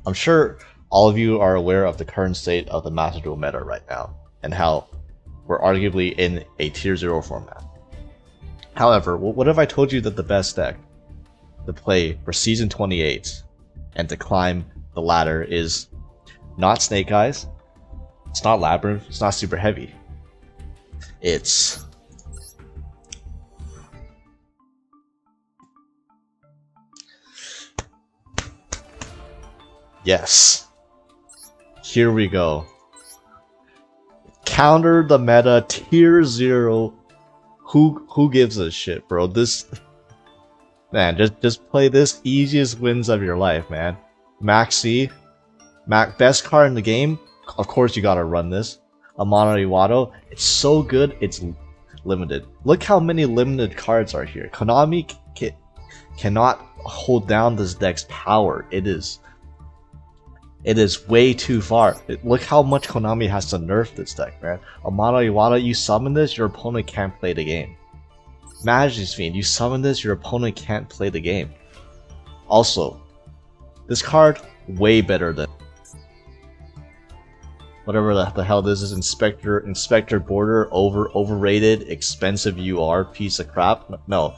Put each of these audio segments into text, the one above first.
I'm sure all of you are aware of the current state of the Master Duel meta right now, and how we're arguably in a tier 0 format. However, what if I told you that the best deck to play for Season 28 and to climb the ladder is not Snake Eyes, it's not Labyrinth, it's not super heavy. It's yes. Here we go. Counter the meta tier 0. Who gives a shit, bro? This man, just play this easiest wins of your life, man. Maxi, best card in the game. Of course you gotta run this. Amano Iwado. It's so good, it's limited. Look how many limited cards are here. Konami cannot hold down this deck's power. It is way too far. Look how much Konami has to nerf this deck, man. Amano Iwado, you summon this, your opponent can't play the game. Majesty's Fiend, you summon this, your opponent can't play the game. Also, this card, way better than whatever the hell this is. Inspector Border, overrated, expensive UR piece of crap. No,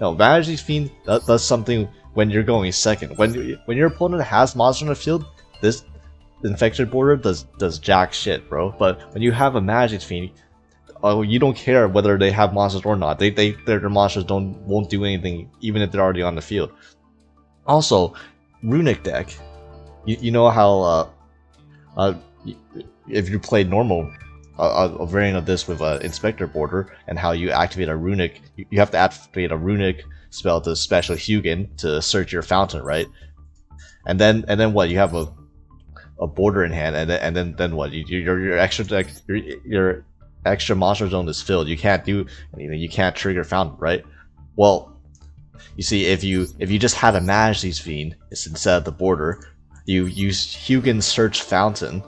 Majesty's Fiend does something when you're going second. When your opponent has monster in the field, this Infected Border does jack shit, bro. But when you have a Magic Fiend, you don't care whether they have monsters or not. Their monsters won't do anything even if they're already on the field. Also, Runic deck. You know how if you play normal, a variant of this with Inspector Border, and how you activate a Runic, you have to activate a Runic spell to special Hugin to search your fountain, right? And then what? You have a border in hand, and then what? Your extra deck, your extra monster zone is filled. You can't do anything. You can't trigger fountain, right? Well, you see, if you just had a Majesty's Fiend instead of the border, you use Hugin search fountain,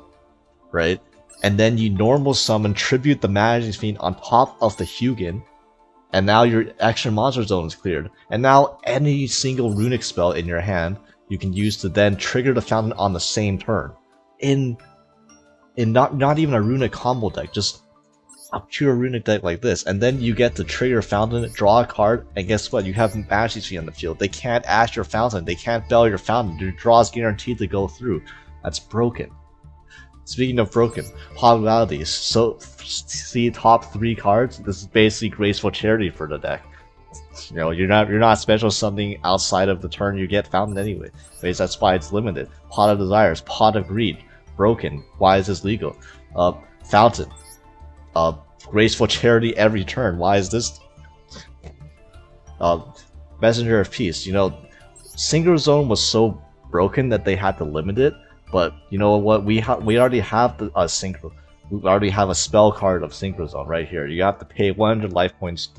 right? And then you normal summon tribute the Majesty's Fiend on top of the Hugin, and now your extra monster zone is cleared. And now any single runic spell in your hand you can use to then trigger the fountain on the same turn. In not even a runic combo deck, just a pure runic deck like this, and then you get to trigger fountain, draw a card, and guess what? You have Majesty's Fiend on the field. They can't ash your fountain, they can't bell your fountain. Your draw is guaranteed to go through. That's broken. Speaking of broken, probabilities. So see top 3 cards. This is basically graceful charity for the deck. You know, you're not special something outside of the turn you get fountain anyway. That's why it's limited. Pot of Desires, Pot of Greed, broken. Why is this legal? Fountain. Graceful charity every turn. Why is this? Messenger of Peace. You know, Synchro Zone was so broken that they had to limit it. But you know what? We already have the synchro. We already have a spell card of Synchro Zone right here. You have to pay 100 life points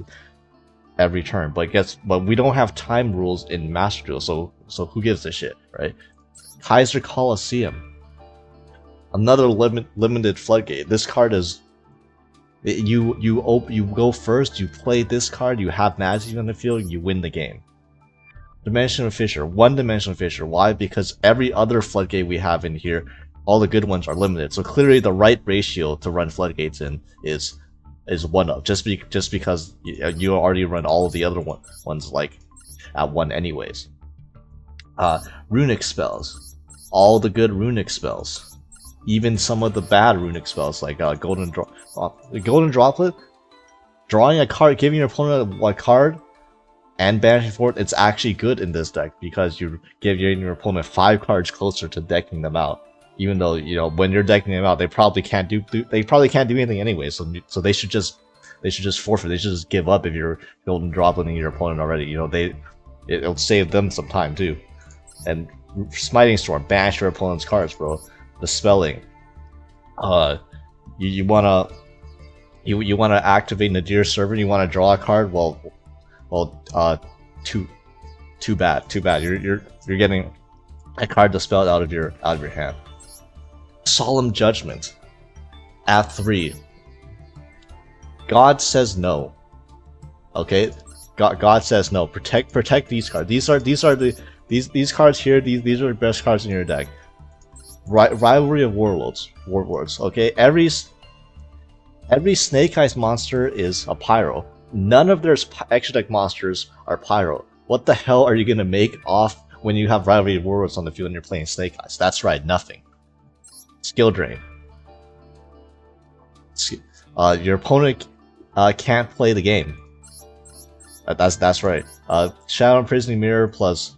every turn. But we don't have time rules in Master Duel. So who gives a shit, right? Kaiser Coliseum. Another limited floodgate. This card is. You go first, you play this card, you have magic on the field, you win the game. Dimensional Fissure, 1-dimensional Fissure. Why? Because every other floodgate we have in here, all the good ones are limited. So clearly the right ratio to run floodgates in is 1 up. Just because you already run all of the other ones like at 1 anyways. Runic spells, all the good runic spells. Even some of the bad runic spells like Golden Droplet, drawing a card, giving your opponent a card, and banishing forth. It's actually good in this deck because you're giving your opponent 5 cards closer to decking them out. Even though when you're decking them out, they probably can't do anything anyway. So they should just forfeit. They should just give up if you're Golden Dropleting your opponent already. It'll save them some time too. And Smiting Storm, banish your opponent's cards, bro. The spelling, you wanna activate Nadir Servant. You wanna draw a card. Well, too bad. You're getting a card to spell out of your hand. Solemn Judgment, at 3. God says no. Okay, God says no. Protect these cards. These cards here. These are the best cards in your deck. Rivalry of Warlords. Okay, every Snake Eyes monster is a pyro. None of their extra deck monsters are pyro. What the hell are you gonna make off when you have Rivalry of Warlords on the field and you're playing Snake Eyes? That's right, nothing. Skill drain. Your opponent can't play the game. That's right. Shadow Imprisoning Mirror plus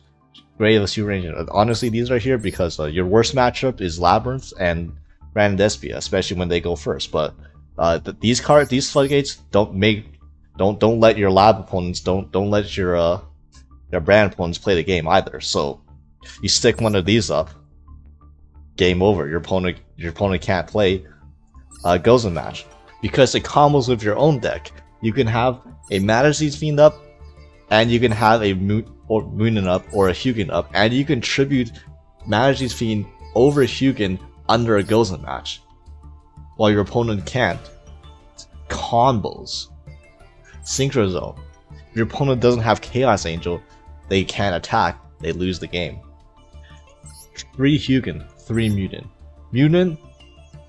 Grave of Super Range. Honestly, these are here because your worst matchup is Labyrinth and Branded Despia, especially when they go first. But these floodgates don't let your lab opponents don't let your brand opponents play the game either. So you stick one of these up, game over. Your opponent can't play Gozen match because it combos with your own deck. You can have a Majesty's Fiend up, and you can have a Moonin up or a Hugin up, and you can tribute Majesty's Fiend over Hugin under a Gozen match, while your opponent can't. Combos. Synchro Zone. If your opponent doesn't have Chaos Angel, they can't attack, they lose the game. 3 Hugin, 3 Munin. Munin,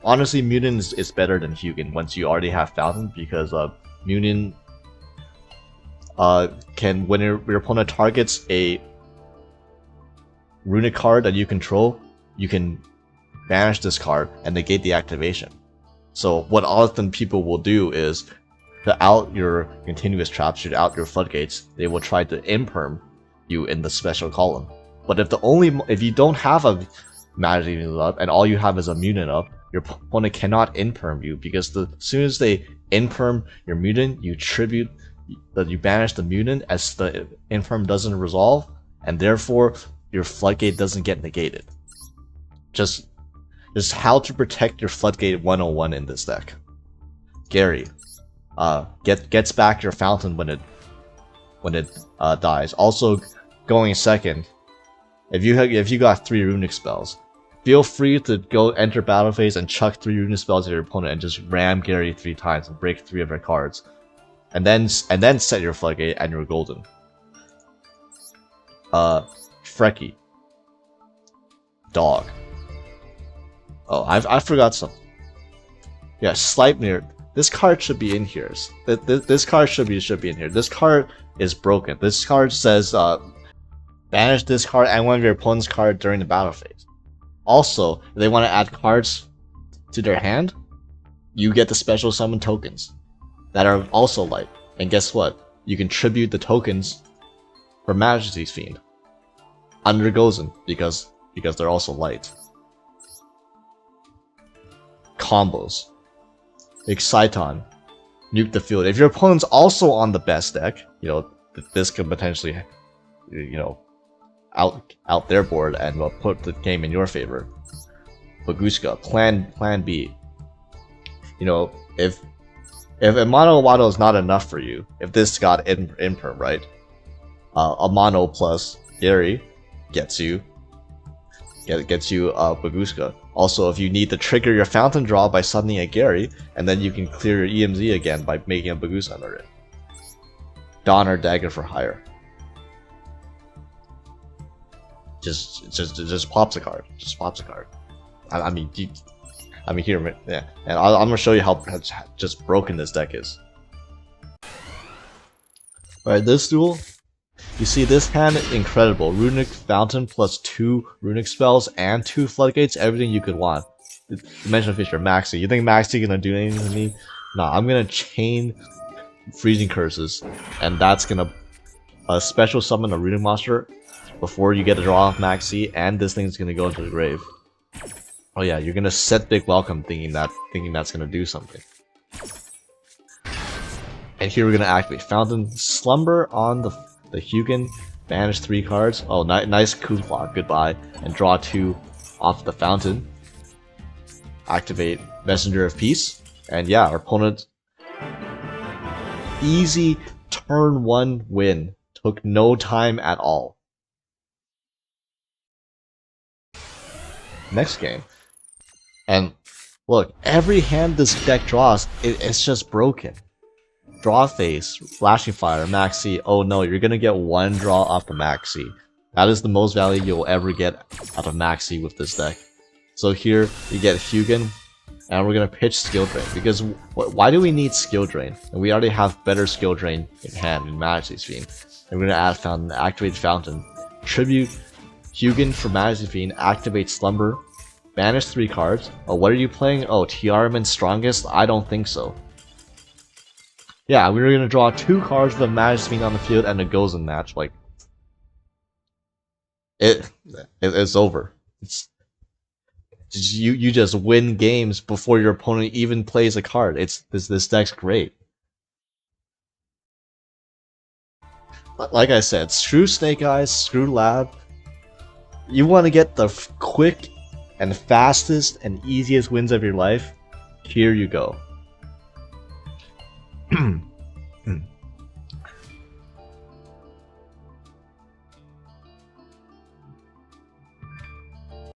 honestly, Munin is better than Hugin once you already have Fountain, because Munin can, when your opponent targets a runic card that you control, you can banish this card and negate the activation. So what often people will do is, to out your continuous traps, to out your floodgates, they will try to imperm you in the special column. But if you don't have a Magic up and all you have is a Munin up, your opponent cannot imperm you, because as soon as they imperm your Munin, you banish the Munin as the imperm doesn't resolve, and therefore your floodgate doesn't get negated. Just how to protect your floodgate 101 in this deck. Gary gets back your fountain when it dies. Also, going second, if you got 3 runic spells, feel free to go enter battle phase and chuck 3 runic spells at your opponent and just ram Gary 3 times and break 3 of their cards, and then set your floodgate and you're golden. Frecky. Dog. Oh, I forgot something. Yeah, Sleipnir. This card should be in here. This card should be in here. This card is broken. This card says banish this card and one of your opponent's card during the battle phase. Also, if they want to add cards to their hand, you get the special summon tokens that are also light. And guess what? You can tribute the tokens for Majesty's Fiend under Gozen because they're also light. Combos. Exciton. Nuke the field. If your opponent's also on the best deck, this could potentially, out their board and put the game in your favor. Bagushka. Plan B. If a mono Wado is not enough for you, if this got imperm, right? A mono plus Gary gets you Bagushka. Also, if you need to trigger your fountain draw by summoning a Gary, and then you can clear your EMZ again by making a Bagushka under it. Donner Dagger for hire. Just pops a card. Just pops a card. I mean here, yeah. And I'm gonna show you how just broken this deck is. Alright, this duel. You see this hand, incredible. Runic Fountain plus 2 runic spells and 2 floodgates, everything you could want. Dimensional Fissure, Maxi. You think Maxi gonna do anything to me? Nah, I'm gonna chain Freezing Curses, and that's gonna special summon a runic monster before you get a draw off Maxi, and this thing's gonna go into the grave. Oh yeah, you're gonna set Big Welcome thinking that's gonna do something. And here we're gonna activate Fountain, Slumber on the Hugin, banish 3 cards. Oh, nice coup block, goodbye. And draw 2 off the Fountain. Activate Messenger of Peace. And yeah, our opponent, easy turn 1 win. Took no time at all. Next game. And look, every hand this deck draws, it's just broken. Draw phase, Flashing Fire, Maxi. Oh no, you're gonna get 1 draw off the Maxi. That is the most value you'll ever get out of Maxi with this deck. So here we get Hugin, and we're gonna pitch Skill Drain, because why do we need Skill Drain? And we already have better Skill Drain in hand in Majesty Fiend. And we're gonna add Fountain, activate Fountain, tribute Hugin for Majesty Fiend, activate Slumber, banish 3 cards. Oh, what are you playing? Oh, Tiaraman Strongest? I don't think so. Yeah, we're gonna draw 2 cards with a Majesty Fiend on the field and a Gozen match. Like, it's over. You just win games before your opponent even plays a card. This deck's great. Like I said, screw Snake Eyes, screw Lab. You want to get the quick and fastest and easiest wins of your life? Here you go.